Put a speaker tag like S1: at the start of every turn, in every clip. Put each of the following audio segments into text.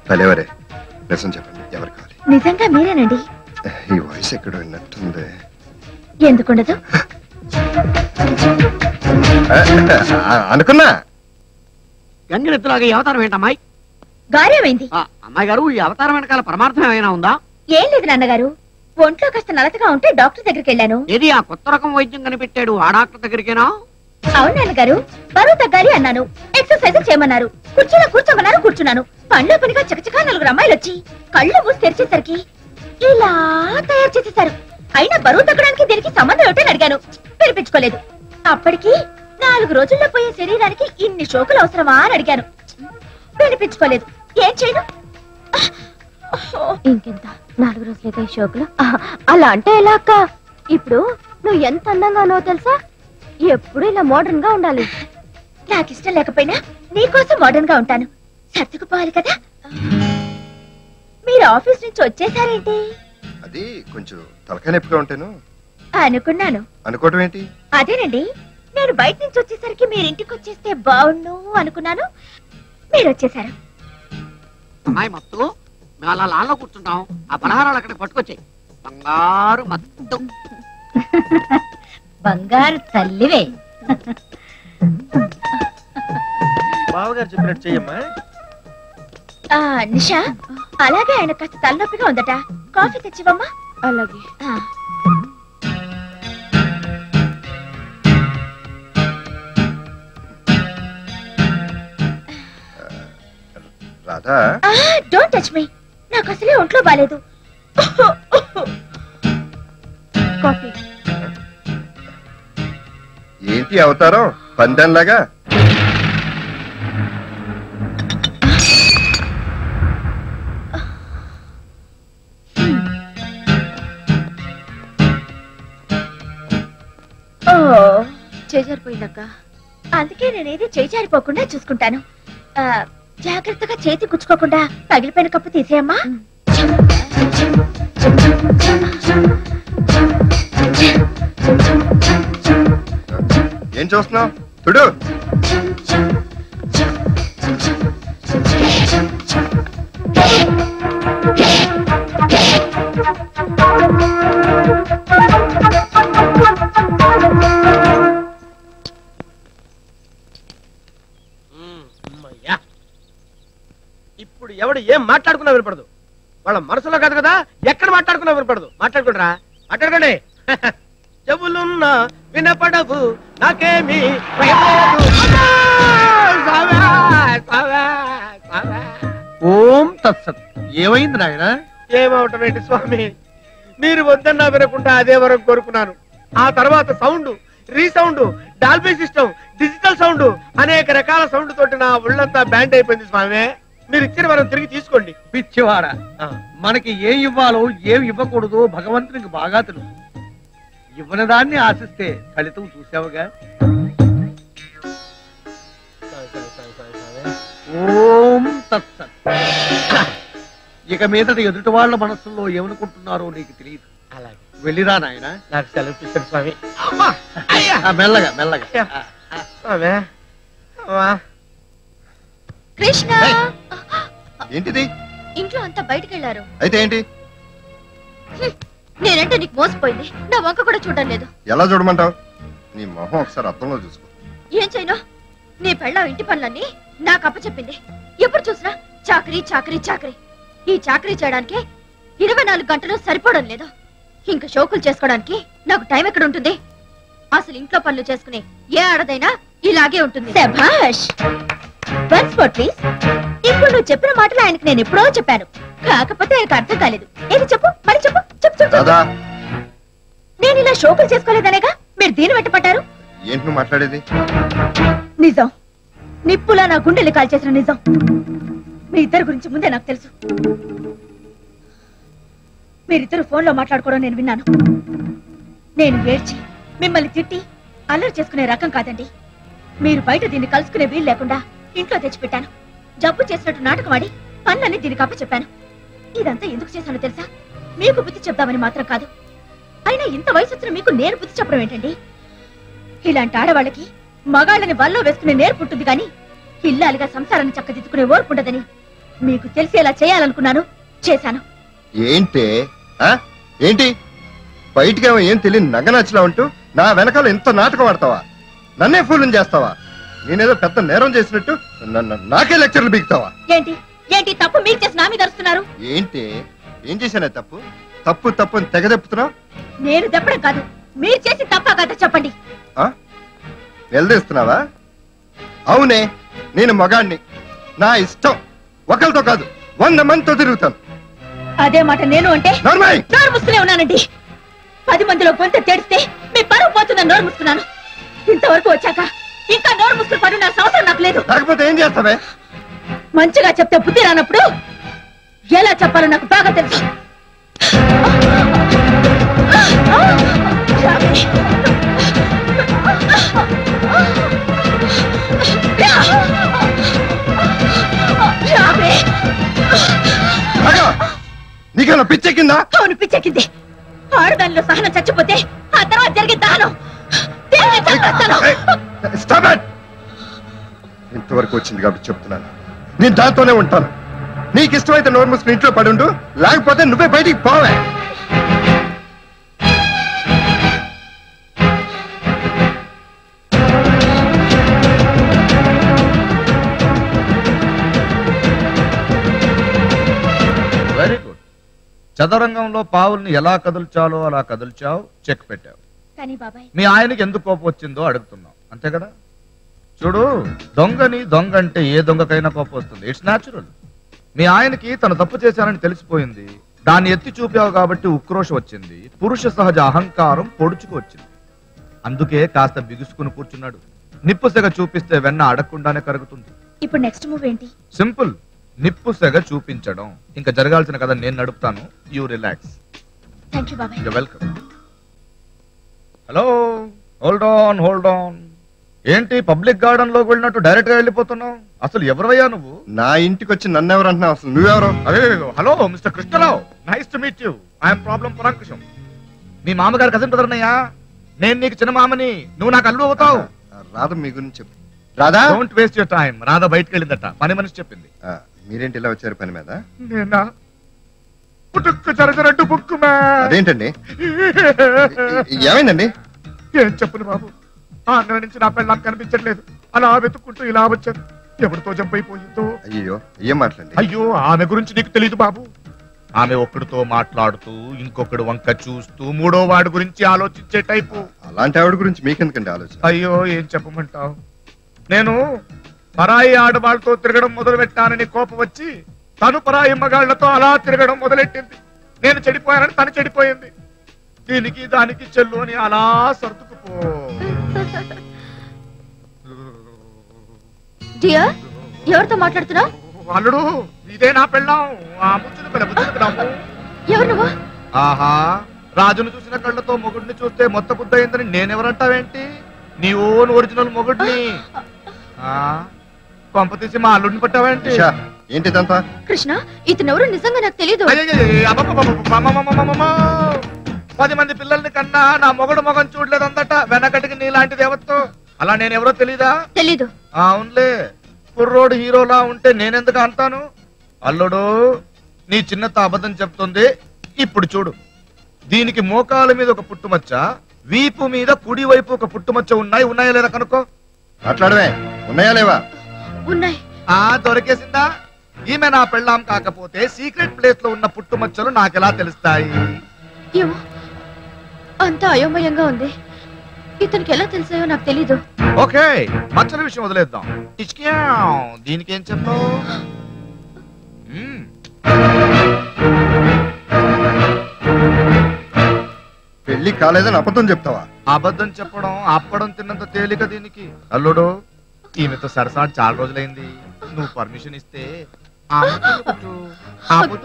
S1: భలేవరే, నిజం చెప్పండి, ఎవరు కావాలి?
S2: నిజంగా మీరేనండి.
S1: ఈ వాయిస్ ఎక్కడ విన్నట్టుంది.
S2: ఎందుకుండదు
S1: అనుకున్నా.
S3: గంగిరెద్దులాగా ఈ అవతారం ఏంటమ్మాయి?
S2: గారేమైంది?
S3: అమ్మాయి గారు, ఈ అవతారం వెనకాల పరమార్థం ఏమైనా ఉందా?
S2: ఏం లేదు నాన్నగారు, ఒంట్లో కాస్త నలతగా ఉంటే డాక్టర్ దగ్గరికి వెళ్ళాను.
S3: ఏది ఆ కొత్త రకం వైద్యం కనిపెట్టాడు ఆ డాక్టర్ దగ్గరికేనా?
S2: అవును నాన్నగారు, బరువు తగ్గాలి అన్నాను, ఎక్సర్సైజ్ చేయమన్నారు, కుర్చీలో కూర్చోమన్నారు, కూర్చున్నాను. పనిలో పనిగా చకచకా 4 అమ్మాయిలు వచ్చి కళ్ళు మూసి తెరిచేసరికి ఇలా తయారు చేసేశారు. అయినా బరువు తగ్గడానికి దీనికి సంబంధం ఏమిటని అడిగాను, వినిపించుకోలేదు. అప్పటికి 4 రోజుల్లో పోయే శరీరానికి ఇన్ని షోకులు అవసరమా అని అడిగాను, వినిపించుకోలేదు. ఏం చేయను? ఇంకెంత 4 రోజులకే షోకులు? అలా అంటే ఎలా అక్క? ఇప్పుడు నువ్వు ఎంత అందంగానో తెలుసా, ఎప్పుడు ఇలా మోడర్న్ గా ఉండాలి. నాకు ఇష్టం లేకపోయినా నీకోసం మోడర్న్ గా ఉంటాను, సర్దుకుపోవాలి కదా. మీరు ఆఫీస్ నుంచి వచ్చేసారేంటి?
S1: అది కొంచెం తలకాయ నొప్పిగా ఉంటాను
S2: అనుకున్నాను.
S1: అనుకోవటం ఏంటి?
S2: అదేనండి, నేను బయట నుంచి వచ్చేసరికి మీరు ఇంటికి వచ్చేస్తే బాగుండు అనుకున్నాను, మీరు వచ్చేసారు.
S3: అమ్మాయి మత్తు, మేము అలా లాల్లో కూర్చుంటాం, ఆ పలహారాలు అక్కడికి పట్టుకొచ్చాయి. బంగారు మత్తు.
S2: బంగారు తల్లివే.
S4: బావగారు చెప్పినట్టు చెయ్యమ్మా.
S2: నిషా, అలాగే ఆయన కాస్త తలనొప్పిగా ఉందట, కాఫీ తెచ్చివమ్మా. అలాగే.
S1: రాధా,
S2: డోంట్ టచ్ మీ, నాకు అసలే ఒంట్లో బాలేదు. కాఫీ.
S1: ఏంటి అవతారం పందెంలాగా?
S2: చేజారిపోయిందక్క, అందుకే నేనేది చేజారిపోకుండా చూసుకుంటాను. జాగ్రత్తగా చేతి గుచ్చుకోకుండా పగిలిపోయిన కప్పు తీసేయమ్మా.
S1: ఏం చూస్తున్నావు? చూడు.
S4: ఇప్పుడు ఎవడు ఏం మాట్లాడుకున్నా వినపడదు. వాళ్ళ మనసులో కాదు కదా, ఎక్కడ మాట్లాడుకున్నా వినపడదు. మాట్లాడుకుంటారా? మాట్లాడుకోండి. చెవులున్నా వినపడవు నాకేమి.
S5: ఓం తత్సత్. ఏమైంది నాయన?
S4: ఏమవటం ఏంటి స్వామి, మీరు వద్దన్నా వినకుండా అదే వరకు కోరుకున్నాను. ఆ తర్వాత sound, resound, Dolby system, digital sound, అనేక రకాల సౌండ్ తోటి నా ఒళ్ళంతా బ్యాండ్ అయిపోయింది స్వామి. మీరు ఇచ్చిన వరం తిరిగి తీసుకోండి.
S5: పిచ్చివాడా, మనకి ఏం ఇవ్వాలో ఏం ఇవ్వకూడదో భగవంతునికి బాగా తెలుసు. ఇవ్వని దాన్ని ఆశిస్తే ఫలితం చూసావుగా. ఓం తత్సత్. ఇక మీదట ఎదుటి వాళ్ళ మనస్సులో ఏమనుకుంటున్నారో నీకు తెలియదు. వెళ్ళిరా నాయన.
S4: నాకు సెలవు స్వామి.
S5: మెల్లగా మెల్లగా.
S2: కృష్ణ,
S1: ఏంటిది?
S2: ఇంట్లో అంతా బయటికి వెళ్ళారు.
S1: అయితే ఏంటి?
S2: నేనంటే నీకు మోసపోయింది, నా వంక కూడా చూడడం లేదు.
S1: ఎలా చూడమంటావు? నీ మొహం ఒకసారి అర్థంలో చూసుకో.
S2: ఏం చేయను? నీ పెళ్ళ ఇంటి పనులన్నీ నాకు అప్పచెప్పింది. ఎప్పుడు చూసినా చాకరీ చాకరీ చాకరీ. ఈ చాకరీ చేయడానికి 24 గంటలు సరిపోవడం లేదు. ఇంకా షోకులు చేసుకోవడానికి నాకు టైం ఎక్కడ ఉంటుంది? అసలు ఇంట్లో పనులు చేసుకునే ఏ ఆడదైనా ఇలాగే ఉంటుంది. శభాష్. Once more please. ఇప్పుడు నువ్వు చెప్పిన మాటలు ఆయనకు నేను ఎప్పుడో చెప్పాను, కాకపోతే ఆయనకు అర్థం కాలేదు. ఏది చెప్పు, మరి చెప్పు. చెప్పు చెప్పు. నేను ఇలా షోకులు చేసుకోలేదనేగా మీరు దీని వెంట పడ్డారు.
S1: ఏంటి నువ్వు మాట్లాడేది?
S2: నిజం, నిప్పులా నా గుండెల్ని కాల్చేసిన నిజం. మీ ఇద్దరి గురించి ముందే నాకు తెలుసు. మీరిద్దరు ఫోన్లో మాట్లాడుకోవడం నేను విన్నాను. నేను ఏడ్చి మిమ్మల్ని తిట్టి అల్లరి చేసుకునే రకం కాదండి. మీరు బయట దీన్ని కలుసుకునే వీలు లేకుండా ఇంట్లో తెచ్చిపెట్టాను. జబ్బు చేసినట్టు నాటకమాడి పనులన్నీ దీనికి అప్పచెప్పాను. ఇదంతా ఎందుకు చేశానో తెలుసా? మీకు బుద్ధి చెప్దామని మాత్రం కాదు. అయినా ఇంత వయసు వచ్చిన మీకు నేను బుద్ధి చెప్పడం ఏంటండి? ఇలాంటి ఆడవాళ్ళకి మగాళ్ళని వల్లో వేసుకునే నేర్పుంటుంది గాని ఇల్లాలుగా సంసారాన్ని చక్కదిద్దుకునే ఓర్పుండదని మీకు తెలిసేలా చేయాలనుకున్నాను, చేశాను.
S1: ఏంటి ఏంటి బయటికేమో ఏం తెలియని నగనచ్చలా ఉంటూ నా వెనకాల ఇంత నాటకం ఆడతావా? నన్నే ఫూలం చేస్తావా? నేనేదో పెద్ద నేరం చేసినట్టు నాకే లెక్చర్లు బిగుతావా?
S2: ఏంటి ఏంటి తప్పు మీకు చేసి నా మీద అరుస్తున్నారు?
S1: ఏంటి ఏం చేశానే తప్పు? తప్పు తప్పు అని తెగదెప్పుతున్నావు.
S2: నేను దెప్పడం కాదు, మీరు చేసి తప్ప కదా చెప్పండి.
S1: నిలదీస్తున్నావా? అవునే, నేను మగాణ్ణి, నా ఇష్టం. ఒకరితో కాదు 100 మందితో తిరుగుతాను.
S2: అదే మాట నేను అంటే నోరు ముసుకునే ఉన్నానండి. 10 మందిలో కొంత తెడిస్తే మీ పరువు పోతుందని నోరు ముసుకున్నాను. ఇంతవరకు వచ్చాక ఇంకా నోరు ముసుకుని పడున్న అవసరం నాకు లేదు.
S1: లేకపోతే ఏం చేస్తావే?
S2: మంచిగా చెప్తే బుద్ధి రానప్పుడు ఎలా చెప్పాలో నాకు బాగా తెలుసు.
S1: నీకేనా పిచ్చెక్కిందా?
S2: అవును, పిచ్చెక్కింది. ఆడదానిలో సహనం చచ్చిపోతే ఆ తర్వాత జరిగే దానం
S1: ఇంతవరకు వచ్చింది కాబట్టి చెప్తున్నాను, నేను దాంతోనే ఉంటాను. నీకు ఇష్టమైతే నోరు మూసుకుని ఇంట్లో పడుండు, లేకపోతే నువ్వే బయటికి పోవే.
S6: Very good. చదరంగంలో పావుల్ని ఎలా కదుల్చాలో అలా కదుల్చావు, చెక్ పెట్టావు.
S2: కానీ బాబాయ్,
S6: మీ ఆయనకి ఎందుకు కోపం వచ్చిందో అడుగుతున్నావు, అంతే కదా? చూడు, దొంగని దొంగ అంటే ఏ దొంగకైనా కోపం వస్తుంది. It's natural. మీ ఆయనకి తను తప్పు చేశానని తెలిసిపోయింది, దాన్ని ఎత్తి చూపావు కాబట్టి ఉక్రోషం వచ్చింది. పురుష సహజ అహంకారం పొడుచుకు వచ్చింది. అందుకే కాస్త బిగుసుకుని కూర్చున్నాడు. నిప్పు సెగ చూపిస్తే వెన్న అడగకుండానే కరుగుతుంది.
S2: ఇప్పుడు నెక్స్ట్ మూవ్ ఏంటి?
S6: సింపుల్, నిప్పు సెగ చూపించడం. ఇంకా జరగాల్సిన కథ నేను నడుపుతాను. You relax.
S2: థాంక్యూ బాబాయ్.
S6: You welcome. Hello, hold on. ఏంటి పబ్లిక్ గార్డెన్ లోకి వెళ్ళినట్టు డైరెక్ట్ గా వెళ్ళిపోతున్నావు? అసలు ఎవరయ్యా నువ్వు?
S1: నా ఇంటికి వచ్చి నన్ను ఎవరు అంటున్నావు? అసలు నువ్వెవరు?
S6: అరే, hello mister Krishnarao, nice to meet you. I'm problem Parankusam. మీ మామగారు కజిన్ బ్రదర్ అన్నయ్యా. నేను నీకు చిన్న మామని, నువ్వు నాకు అల్లు అవుతావు.
S1: రాధ మీ గురించి చెప్పు. Radha,
S6: don't waste your time. Radha బయటకు వెళ్ళిందట, పని మనిషి చెప్పింది.
S1: మీరేంటి ఇలా వచ్చారు పని మీద?
S6: నేనా? పుట్టుకు జరజరట్టు బుక్కు
S1: అదేంటండి, ఏమైందండి?
S6: ఏం చెప్పును బాబు, ఆ నెల నుంచి నా పెళ్ళాం కనిపించట్లేదు. అలా వెతుక్కుంటూ ఇలా వచ్చాను. ఎవరితో జంప్ అయిపోయిందో.
S1: అయ్యో, ఏం మాట్లాడండి?
S6: అయ్యో, ఆమె గురించి నీకు తెలియదు బాబు. ఆమె ఒక్కడితో మాట్లాడుతూ ఇంకొకడు వంక చూస్తూ మూడో వాడి గురించి ఆలోచించే టైపు.
S1: అలాంటి ఆవిడ గురించి మీకెందుకండి ఆలోచన?
S6: అయ్యో, ఏం చెప్పమంటావు. నేను పరాయి ఆడవాళ్ళతో తిరగడం మొదలు పెట్టానని కోపం వచ్చి తను పరాయి మగాళ్లతో అలా తిరగడం మొదలెట్టింది. నేను చెడిపోయానని తను చెడిపోయింది. దీనికి దానికి చెల్లు అని అలా సర్దుకుపో.
S2: డియర్, ఎవరితో మాట్లాడుతున్నావు?
S6: అల్లుడు, ఇదే నా పెళ్ళాం. ఆ ముచ్చును పిలవు.
S2: ఎవరు నువ్వు?
S6: ఆహా, రాజును చూసిన కళ్ళతో మొగుడిని చూస్తే మొత్త బుద్ధ అయిందని నేనెవరంటావేంటి? నీ ఓన్ ఒరిజినల్ మొగుడిని. కొంప తీసి మా అల్లుడిని పట్టావేంటి?
S1: ఏంటిదంతా?
S2: కృష్ణ, ఇతనెవరు నిజంగా నాకు తెలీదు.
S6: 10 మంది పిల్లల్ని కన్నా నా మొగుడు మొగం చూడలేదందట. వెనకటికి నీలాంటి దేవతో. అలా నేనెవరో తెలీదా?
S2: తెలీదు.
S6: అవునులే, కుర్రోడు హీరోలా ఉంటే నేనెందుకు అంటాను? అల్లుడు, నీ చిన్నత అబద్ధం చెప్తుంది. ఇప్పుడు చూడు, దీనికి మోకాల మీద ఒక పుట్టుమచ్చ, వీపు మీద కుడి వైపు ఒక పుట్టుమచ్చ ఉన్నాయా లేదా కనుక్కో.
S1: మాట్లాడవే, ఉన్నాయా లేవా?
S2: ఉన్నాయి.
S6: దొరికేసిందా? ఈమె నా పెళ్ళాం కాకపోతే సీక్రెట్ ప్లేస్ లో ఉన్న పుట్టుమచ్చలు నాకెలా తెలుస్తాయి?
S2: ఏమో, అంతా అయోమయంగా ఉంది. ఇతనికి ఎలా తెలిసాయో నాకు తెలీదు.
S6: ఓకే, మచ్చల విషయం వదిలేద్దాం. దీనికి ఏం చెప్పావు?
S1: పెళ్లి కాలేదని అబద్ధం చెప్తావా?
S6: అబద్ధం చెప్పడం అప్పడం తిన్నంత తేలిక దీనికి. అల్లుడు, ఈమెతో సరసాడు చాలా రోజులైంది. నువ్వు పర్మిషన్ ఇస్తే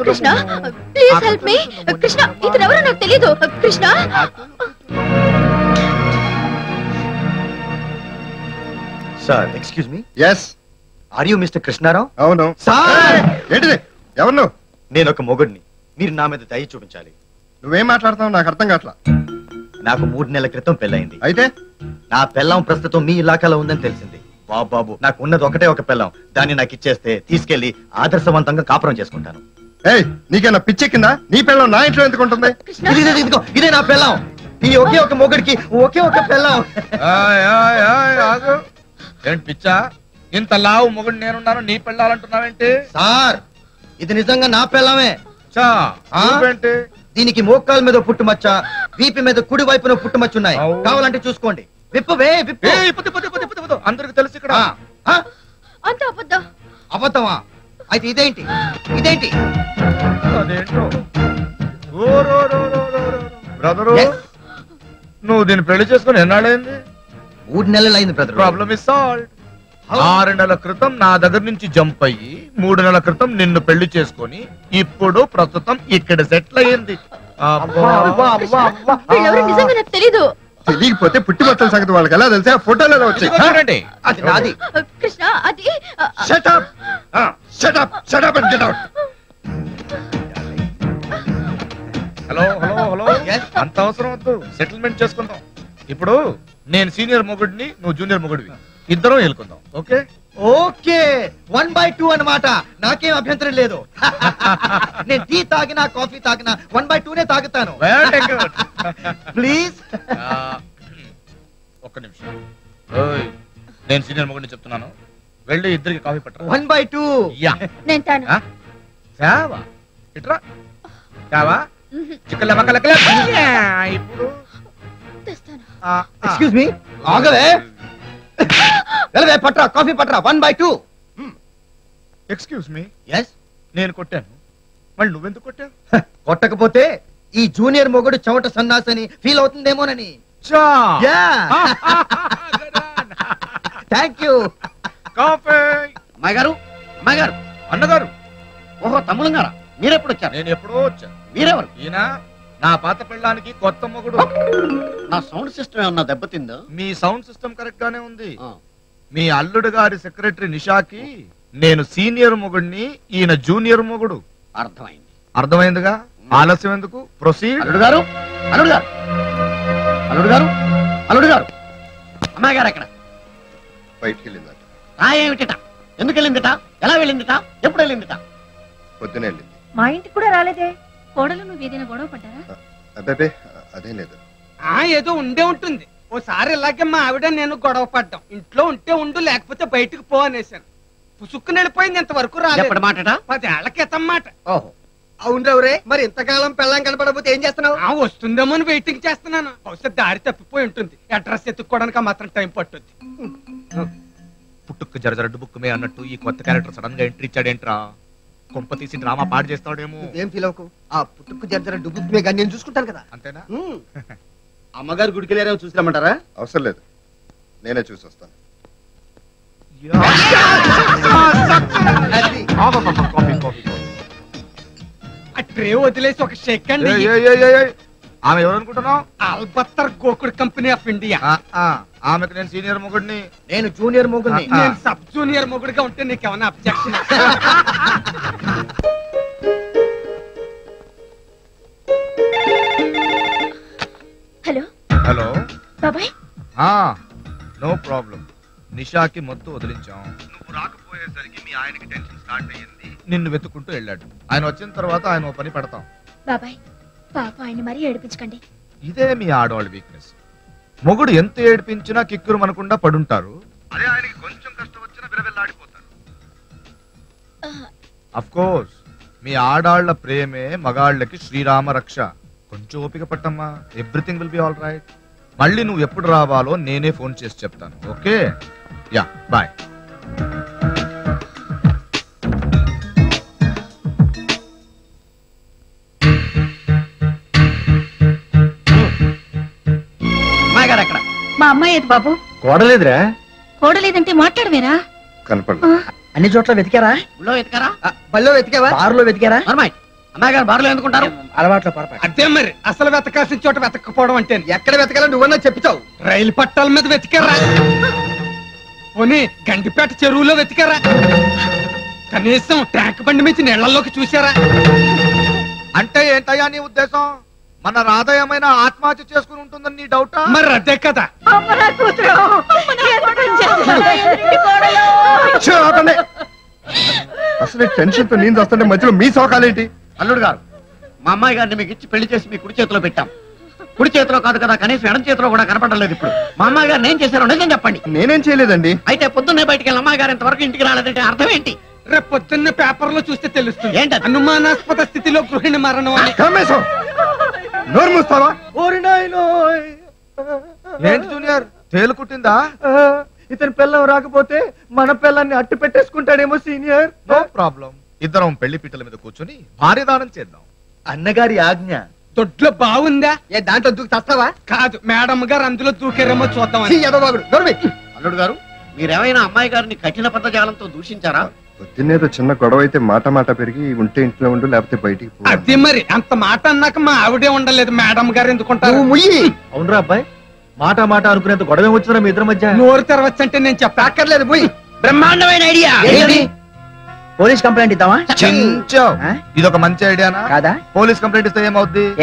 S2: Krishna, please help me. Krishna, ఇతనెవరో నాకు తెలీదు. Krishna.
S7: Sir, excuse me.
S1: yes,
S7: are you mister Krishnarao?
S1: అవును
S7: సార్,
S1: ఏంటిది? ఎవరు నువ్వు?
S7: నేను ఒక మొగుడిని. మీరు నా మీద దయ చూపించాలి.
S1: నువ్వేం మాట్లాడతావు నాకు అర్థం కావట్లా.
S7: నాకు 3 నెలల క్రితం పెళ్ళయింది.
S1: అయితే
S7: నా పెళ్ళం ప్రస్తుతం మీ ఇలాకాలో ఉందని తెలిసింది. బాబు నాకు ఉన్నది ఒకటే ఒక పిల్లం, దాన్ని నాకు ఇచ్చేస్తే తీసుకెళ్లి ఆదర్శవంతంగా కాపురం చేసుకుంటాను.
S1: ఏయ్, నీకేనా పిచ్చెక్కిందా? నీ పిల్లం నా ఇంట్లో ఎందుకు ఉంటుంది?
S2: కృష్ణ
S7: ఇదే నా పిల్లం. ఈ ఒకే ఒక మొగుడికి ఒకే ఒక పిల్లం.
S6: ఆగు. ఏంటి పిచ్చా? ఇంత లావు మొగుడు నేనున్నాను, నీ పెళ్ళాలంటున్నావేంటి?
S7: సార్, ఇది నిజంగా నా పిల్లమే.
S6: ఏంటి?
S7: దీనికి మోకాల మీద పుట్టుమచ్చ, వీపి మీద కుడి వైపున పుట్టుమచ్చ ఉన్నాయి. కావాలంటే చూసుకోండి. విప్పవే విప్పు.
S6: అందరికి తెలుసు ఇక్కడ.
S2: అంత అబద్ధం.
S7: అబద్ధమా? అయితే ఇదేంటి ఇదేంటి?
S6: అదేంటో బ్రదరు, నువ్వు దీన్ని పెళ్లి చేసుకుని ఎన్నాళ్ళైంది?
S7: 3 నెలలు అయింది బ్రదర్.
S6: Problem is solved. 6 నెలల క్రితం నా దగ్గర నుంచి జంప్ అయ్యి 3 నెలల క్రితం నిన్ను పెళ్లి చేసుకొని ఇప్పుడు ప్రస్తుతం ఇక్కడ సెటిల్ అయ్యింది.
S2: వీళ్ళెవరో నిజంగా నాకు తెలీదు.
S1: తెలియకపోతే పుట్టి బట్టల సంగతి వాళ్ళకి ఎలా తెలిసా? ఫోటోలో వచ్చాయి.
S6: చూడండి.
S7: అది నాది.
S2: కృష్ణ అది
S1: Shut up! Shut up! Shut up and get out!
S6: Hello hello hello, అంత అవసరం వద్దు, సెటిల్మెంట్ చేసుకుందాం. ఇప్పుడు నేను సీనియర్ మొగుడిని, నువ్వు జూనియర్ మొగుడివి, ఇద్దరం వెళ్ళుకుందాం. ఓకే
S7: ఓకే, 1/2 అన్నమాట. నాకేం అభ్యంతరం లేదు. నేను టీ తాగినా కాఫీ తాగినా 1/2 తాగుతాను. ప్లీజ్.
S6: ఒక్క నిమిషం. ఓయ్, నేను సీనియర్ మొగుడిని చెప్తున్నాను, వెళ్ళి ఇద్దరికి కాఫీ పట్టరా.
S7: 1/2.
S6: యా.
S2: నేను తాను.
S6: చావా ఇట్రా, చావా చిక్కల మక్కల. ఇప్పుడు
S2: తెస్తాను.
S7: ఎక్స్క్యూజ్ మీ, ఆగవే. వెళ్ళవే, పట్రా కాఫీ పట్రా. 1/2.
S6: Excuse me.
S7: ఎస్.
S6: నేను కొట్టాను, మళ్ళీ నువ్వెందుకు కొట్టావు?
S7: కొట్టకపోతే ఈ జూనియర్ మొగుడు చెమట సన్నాసని ఫీల్ అవుతుందేమోనని. Thank you.
S6: కాఫీ.
S3: అమ్మాయి గారు, అమ్మాయి గారు,
S6: అన్నగారు.
S3: ఓహో తమ్ముడు గారా, మీరెప్పుడు వచ్చారు?
S6: నేను ఎప్పుడో వచ్చాను.
S3: మీరెవరు?
S6: ఈయన నా పాత పెళ్ళానికి కొత్త మొగుడు.
S3: నా సౌండ్ సిస్టమ్ ఏమన్నా దెబ్బతిందో?
S6: మీ సౌండ్ సిస్టమ్ కరెక్ట్ గానే ఉంది. మీ అల్లుడు గారి సెక్రటరీ నిషాకి నేను సీనియర్ మొగుడిని, ఈయన జూనియర్ మొగుడు.
S3: అర్థమైంది.
S6: అర్థమైందిగా, ఆలస్యం ఎందుకు? ప్రొసీడ్.
S3: అల్లుడు గారు, అల్లుడు గారు, అల్లుడు గారు, అల్లుడు గారు, అమ్మాయి గారు ఎక్కడ?
S1: బయటికి వెళ్ళిందట.
S3: ఏమిటిట? ఎందుకు వెళ్ళిందిట? ఎలా వెళ్ళిందిట? ఎప్పుడు వెళ్ళిందిట?
S1: పొద్దునే వెళ్ళింది.
S2: మా ఇంటికి కూడా రాలేదే. కోడలు నువ్వు ఏదైనా గొడవ పడ్డారా?
S1: అబ్బాబే, అదేం లేదు.
S4: ఏదో ఉండే ఉంటుంది. ఓసారి ఇలాగే మా ఆవిడ నేను గొడవ పడ్డాం. ఇంట్లో ఉంటే ఉండు, లేకపోతే బయటకు పో అనేసాను. పుసుక్కుని వెళ్ళిపోయింది. ఇంతవరకు రాలేదు.
S3: ఎప్పటి మాటట?
S4: 10 ఏళ్ల క్రితం మాట.
S3: ఓహో.
S4: అవునవురే, మరి ఇంతకాలం పెళ్ళం కనపడకపోతే ఏం చేస్తున్నావు? వస్తుందేమో అని వెయిటింగ్ చేస్తున్నాను. బహుశా దారి తప్పిపోయి ఉంటుంది. అడ్రస్ ఎత్తుక్కోవడానికి మాత్రం టైం పట్టుద్ది.
S6: పుట్టుకు జర డుబుక్కుమే అన్నట్టు ఈ కొత్త క్యారెక్టర్ సడన్ గా ఎంట్రీ ఇచ్చాడేంట్రా? కొంప తీసి డ్రామా పాడు చేస్తాడేమో.
S4: ఏం ఫీల్ అవ్వకు. ఆ పుట్టుకు జర డుబుక్కుమే కానీ నేను చూసుకుంటాను కదా.
S6: అంతేనా?
S3: అమ్మగారు గుడికి వెళ్ళారేమో చూసి రమ్మంటారా?
S1: అవసరం లేదు, నేనే చూసి వస్తాను.
S4: ఆ ట్రే వదిలేసి ఒక షేక్ అండి.
S6: ఆమె ఎవరనుకుంటున్నావు?
S4: అల్బత్తర్ గోకుడ్ కంపెనీ ఆఫ్ ఇండియా.
S6: ఆమెకు నేను సీనియర్ మొగుడిని.
S7: నేను జూనియర్ మొగుడిని.
S4: నేను సబ్ జూనియర్ మొగుడుగా ఉంటే నీకేమన్నా అబ్జెక్షన్?
S2: హలో
S6: హలో
S2: బాబాయ్.
S6: No problem. నిషాకి మొత్తం వదిలించాం. నువ్వు రాకపోయేసరికి మీ ఆయనకి టెన్షన్ స్టార్ట్ అయ్యింది. నిన్ను వెతుక్కుంటూ వెళ్ళాడు. ఆయన వచ్చిన తర్వాత ఆయన ఓ పని పెడతాం.
S2: బాబాయ్, పాప ఆయన మరీ ఏడిపించకండి.
S6: ఇదే మీ ఆడవాళ్ళ వీక్నెస్. మొగుడు ఎంత ఏడిపించినా కిక్కురు మనకుండా పడుంటారు. అదే ఆయనకి కొంచెం కష్టం వచ్చినా విలవిల్లాడిపోతారు. అఫ్ కోర్స్ మీ ఆడాళ్ల ప్రేమే మగాళ్ళకి శ్రీరామ రక్ష. కొంచెం ఓపిక పట్టమ్మా, everything will be all right. మళ్ళీ నువ్వు ఎప్పుడు రావాలో నేనే ఫోన్ చేసి చెప్తాను. Okay, yeah bye.
S3: అమ్మాయి గారు ఎక్కడ?
S2: మా అమ్మాయి ఏది బాబు?
S7: కోడలేదురా.
S2: కోడలేదంటే మాట్లాడవేరా?
S1: కనపడదు.
S7: అన్ని చోట్ల వెతికారా?
S3: గుళ్ళో ఎత్తుకారా?
S7: బల్లో వెతికావా? బార్లో వెతికారా?
S3: అమ్మాయి గారు బార్లో ఎందుకుంటారు?
S7: అలవాట్లో పొరపాటు.
S4: అదే మరి అసలు వెతకాల్సిన చోట వెతకపోవడం అంటే.
S7: ఎక్కడ వెతకాలో నువ్వన్నా చెప్తావు.
S4: రైలు పట్టాల మీద వెతికారా? పోనీ గండిపేట చెరువులో వెతికారా? కనీసం ట్యాంక్ బండి మీద నీళ్లలోకి చూసారా?
S6: అంటే ఏంటయ్యా నీ ఉద్దేశం? మన రాధ ఏమైనా ఆత్మహత్య చేసుకుని ఉంటుందని నీ డౌటా?
S4: మరి అదే కదా.
S1: అసలు టెన్షన్ తో నేను వస్తుంటే మధ్యలో మీ సోకాలేంటి?
S3: అల్లుడు గారు, మా అమ్మాయి గారిని మీకు ఇచ్చి పెళ్లి చేసి మీ కుడి చేతిలో పెట్టాం. కుడి చేతిలో కాదు కదా, కనీసం ఎడం చేతిలో కూడా కనపడడం లేదు. ఇప్పుడు మా అమ్మాయి గారు ఏం చేశారో నిజం చెప్పండి.
S1: నేనేం చేయలేదండి.
S3: అయితే పొద్దున్నే బయటికి వెళ్ళి అమ్మాయి గారు ఇంతవరకు ఇంటికి రాలేదంటే అర్థం ఏంటి?
S4: రేపు పొద్దున్న పేపర్ లో చూస్తే తెలుస్తుంది.
S3: ఏంటి?
S4: అనుమానాస్పద స్థితిలో గృహిణి మరణం అని.
S1: కమ్మేశం, నోరు మూస్తావా?
S6: ఏంటి జూనియర్, తేలు కుట్టిందా?
S7: ఇతని పిల్లం రాకపోతే మన పిల్లాన్ని అట్టు పెట్టేసుకుంటాడేమో సీనియర్.
S6: నో ప్రాబ్లం, ఇద్దరం పెళ్లి పీటల మీద కూర్చొని భార్యదానం చేద్దాం.
S7: అన్నగారి ఆజ్ఞ.
S4: దొడ్లో బాగుందా?
S7: ఏ దాంట్లో దూకి తస్తావా?
S4: కాదు, మేడం గారు అందులో దూకారేమో చూద్దాం.
S3: అల్లుడు గారు, మీరేమైనా అమ్మాయి గారిని కఠిన పదజాలంతో దూషించారా?
S1: పొద్దున్నేదో చిన్న గొడవ అయితే మాట పెరిగి ఉంటే ఇంట్లో ఉండు, లేకపోతే బయటికి పో.
S4: అది మరి అంత మాట అన్నాక మా ఆవిడే ఉండలేదు, మేడం గారు ఎందుకుంటారు?
S7: అవునరా అబ్బాయి, మాట అనుకునేంత గొడవ వచ్చినా మీ ఇద్దరి మధ్య?
S4: నోరు తెరవచ్చంటే నేను చెప్పక్కర్లేదు. పోయి బ్రహ్మాండమైన ఐడియా.
S7: పోలీస్ కంప్లైంట్ ఇద్దామా?
S6: చించావ్. ఇదొక మంచి ఐడియానా
S7: కాదా?
S6: పోలీస్ కంప్లైంట్ ఇస్తే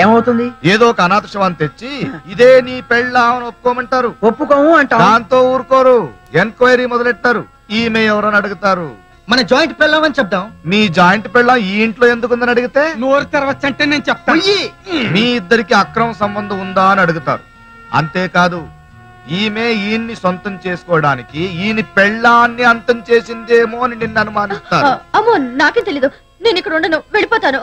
S7: ఏమవుతుంది?
S6: ఏదో ఒక అనాథ శవాన్ని తెచ్చి ఇదే నీ పెళ్ళామని ఒప్పుకోమంటారు.
S7: ఒప్పుకోము అంటాం.
S6: దాంతో ఊరుకోరు, ఎంక్వైరీ మొదలెట్టారు. ఈమె ఎవరని అడుగుతారు.
S7: మన జాయింట్ పెళ్ళామని చెప్దాం.
S6: మీ జాయింట్ పెళ్ళాం ఈ ఇంట్లో ఎందుకుందని అడిగితే
S4: నోరు తెరవచ్చంటే నేను చెప్తాను.
S6: మీ ఇద్దరికి అక్రమ సంబంధం ఉందా అని అడుగుతారు. అంతేకాదు, ఈమె ఈయన్ని సొంతం చేసుకోవడానికి ఈయన పెళ్ళాన్ని అంతం చేసిందేమో అని నిన్ను అనుమానిస్తారు.
S2: అమ్మో, నాకేం తెలీదు. నేను ఇక్కడ ఉండను, వెళ్ళిపోతాను.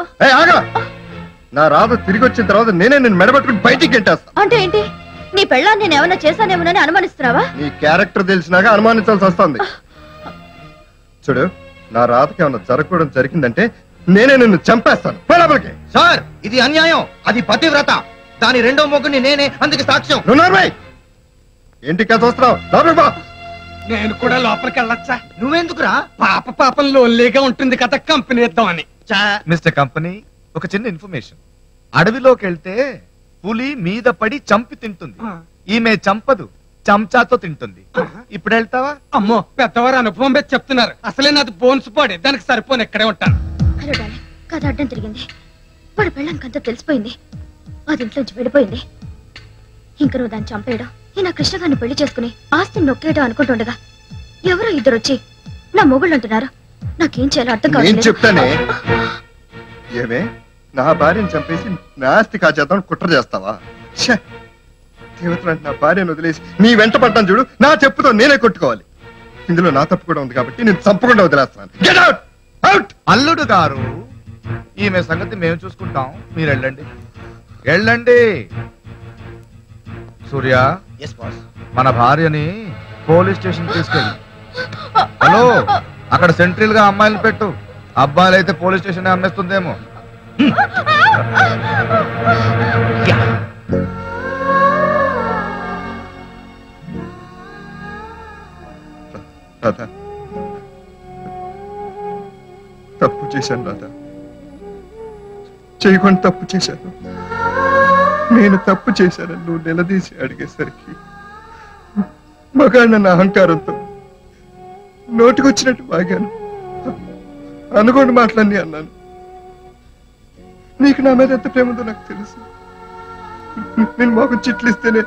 S1: నా రాధ తిరిగి వచ్చిన తర్వాత నేనే నేను మెడబెట్టుకుని బయటికి గెంటేస్తా.
S2: అంటే ఏంటి? నీ పెళ్ళాన్ని నేను ఏమన్నా చేశానేమోనని అనుమానిస్తున్నావా?
S1: నీ క్యారెక్టర్ తెలిసినాక అనుమానించాల్సి వస్తుంది. చూడు, నా రాధకి ఏమన్నా జరగకూడదు జరిగిందంటే నేనే నిన్ను చంపేస్తాను.
S7: సార్, ఇది అన్యాయం. అది పతివ్రత, దాని రెండో మొగ్గుని నేనే, అందుకు సాక్ష్యం.
S1: ఏంటి కథ వస్తున్నావు?
S4: నేను కూడా లోపలికి వెళ్ళొచ్చా?
S7: నువ్వెందుకురా?
S4: పాపం లోన్లీగా ఉంటుంది కదా, కంపెనీ ఇద్దామని.
S6: మిస్టర్ కంపెనీ, ఒక చిన్న ఇన్ఫర్మేషన్. అడవిలోకి వెళ్తే పులి మీద పడి చంపి తింటుంది. ఈమె చంపదు, చెంచాతో తింటుంది. ఇప్పుడు వెళ్తావా?
S4: అమ్మో, పెద్దవారు అనుభవం మీద చెప్తున్నారు. అసలే నాది బోన్స్ పాడే, దానికి సరిపోను, ఇక్కడే ఉంటాను.
S2: హలో డార్లింగ్, కథ అడ్డం తిరిగింది. వాడి పెళ్ళానికంతా తెలిసిపోయింది. అది ఇంట్లోంచి వెళ్ళిపోయింది. ఇంక నువ్వు దాన్ని చంపేయడం, ఈయన కృష్ణ గారిని పెళ్లి చేసుకుని ఆస్తిని నొక్కేయడం అనుకుంటుండగా ఎవరో ఇద్దరు వచ్చి నా మొగుళ్ళు అంటున్నారు. నాకేం చేయాలో అర్థం
S1: నేను చెప్తానే. ఏమే, నా భార్యను చంపేసి నా ఆస్తి కాచేద్దాం కుట్ర చేస్తావా? దేవతలంటే నా భార్యను వదిలేసి నీ వెంట పడ్డాను చూడు, నా చెప్పుతో నేనే కొట్టుకోవాలి. ఇందులో నా తప్పు కూడా ఉంది కాబట్టి నేను చంపకుండా వదిలేస్తాను. Get out! అవుట్!
S6: అల్లుడు గారు, ఈమె సంగతి మేము చూసుకుంటాం, మీరు వెళ్ళండి. వెళ్ళండి. సూర్య, మన భార్యని పోలీస్ స్టేషన్ తీసుకెళ్ళి. హలో, అక్కడ సెంట్రల్ గా అమ్మాయిలు పెట్టు. అబ్బాయిలైతే పోలీస్ స్టేషన్ అమ్మేస్తుందేమో.
S1: రాధా, తప్పు చేశాను రాధా, చేయకుండా తప్పు చేశాను. నేను తప్పు చేశానని నువ్వు నిలదీసి అడిగేసరికి మగాళ్ళ అహంకారంతో నోటికొచ్చినట్టు వాగాను. అనుకోండి మాటలన్నీ అన్నాను. నీకు నా మీద ఎంత ప్రేమ ఉందో నాకు తెలుసు. నేను మాకు చిట్లిస్తేనే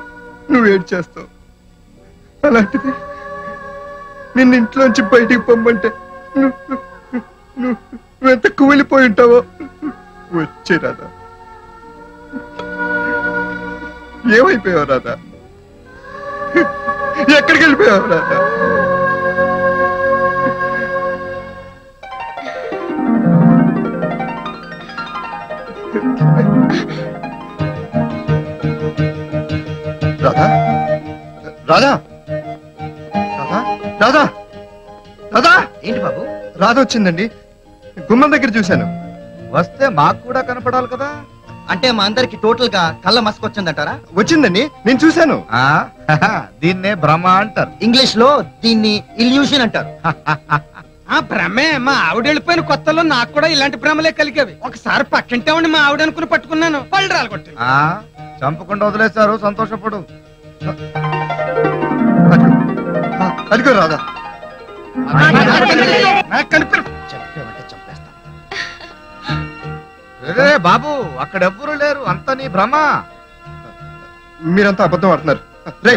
S1: నువ్వు ఏడ్చేస్తావు. అలాంటిది నిన్ను ఇంట్లోంచి బయటికి పొమ్మంటే నువ్వెంత కుమిలిపోయి ఉంటావో. వచ్చే రాధా, ఏమైపోయావు రాధా? ఎక్కడికి వెళ్ళిపోయావు రాధా? రాధా, రాధా, రాధా, రాధా, రాధా.
S7: ఏంటి బాబు?
S1: రాధ వచ్చిందండి, గుమ్మం దగ్గర చూశాను.
S6: వస్తే మాకు కూడా కనపడాలి కదా.
S7: అంటే మా అందరికి టోటల్ గా కళ్ళ మసకొచ్చిందంటారా?
S1: వచ్చిందండి, నేను చూశాను.
S6: దీన్నే భ్రమ అంటారు.
S7: ఇంగ్లీష్ లో దీన్ని ఇల్యూషన్ అంటారు.
S4: ఆ భ్రమే, మా ఆవిడ వెళ్ళిపోయిన కొత్తలో నాకు కూడా ఇలాంటి భ్రమలే కలిగేవి. ఒకసారి పక్కింటే ఉండి మా ఆవిడ అనుకుని పట్టుకున్నాను, పళ్ళు రాలగొట్టింది.
S6: చంపకుండా వదిలేశారు, సంతోషపడు.
S1: అదిగో రాధా.
S7: చెప్పేమంటే చంపేస్తా.
S6: బాబు, అక్కడెవ్వరూ లేరు, అంత నీ భ్రమ.
S1: మీరంతా అబద్ధం ఆడుతున్నారు. రే,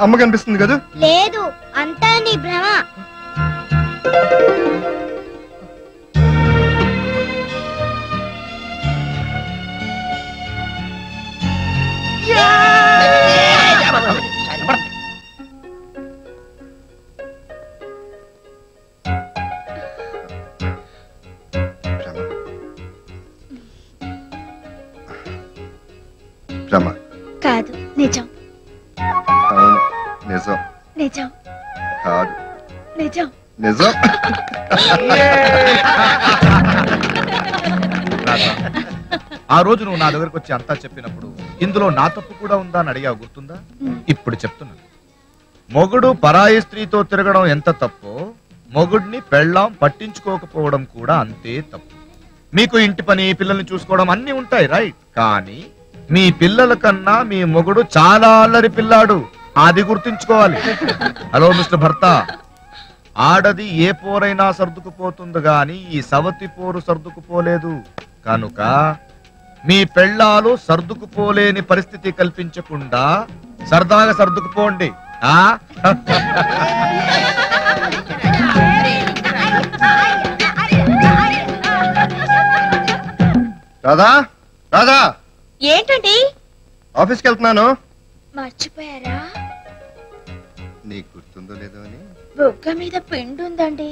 S1: అమ్మ కనిపిస్తుంది కదా?
S8: లేదు, అంతా నీ భ్రమ.
S1: రమ
S2: కాదు నిజం.
S1: అవును నిజం.
S2: నిజం
S1: కాదు
S2: నిజం.
S1: నిజం.
S6: రాధా, ఆ రోజు నువ్వు నా దగ్గరకు వచ్చి అంతా చెప్పినప్పుడు ఇందులో నా తప్పు కూడా ఉందా అని అడిగావు, గుర్తుందా? ఇప్పుడు చెప్తున్నాను. మొగుడు పరాయి స్త్రీతో తిరగడం ఎంత తప్పో మొగుడిని పెళ్ళాం పట్టించుకోకపోవడం కూడా అంతే తప్పు. మీకు ఇంటి పని, పిల్లల్ని చూసుకోవడం అన్ని ఉంటాయి, రైట్? కానీ మీ పిల్లల కన్నా మీ మొగుడు చాలా అల్లరి పిల్లాడు, అది గుర్తుంచుకోవాలి. హలో మిస్టర్ భర్త, ఆడది ఏ పోరైనా సర్దుకుపోతుంది గాని ఈ సవతి పోరు సర్దుకుపోలేదు. కనుక మీ పెళ్ళాలు సర్దుకుపోలేని పరిస్థితి కల్పించకుండా సరదాగా సర్దుకుపోండి. ఆ
S1: రాధా, రాధా,
S2: ఏంటండి?
S1: ఆఫీస్కి వెళ్తున్నాను.
S2: మర్చిపోయారా?
S1: నీకు గుర్తుందో లేదో అని.
S2: బొగ్గ మీద పిండి ఉందండి.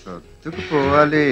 S1: సర్దుకుపోవాలి.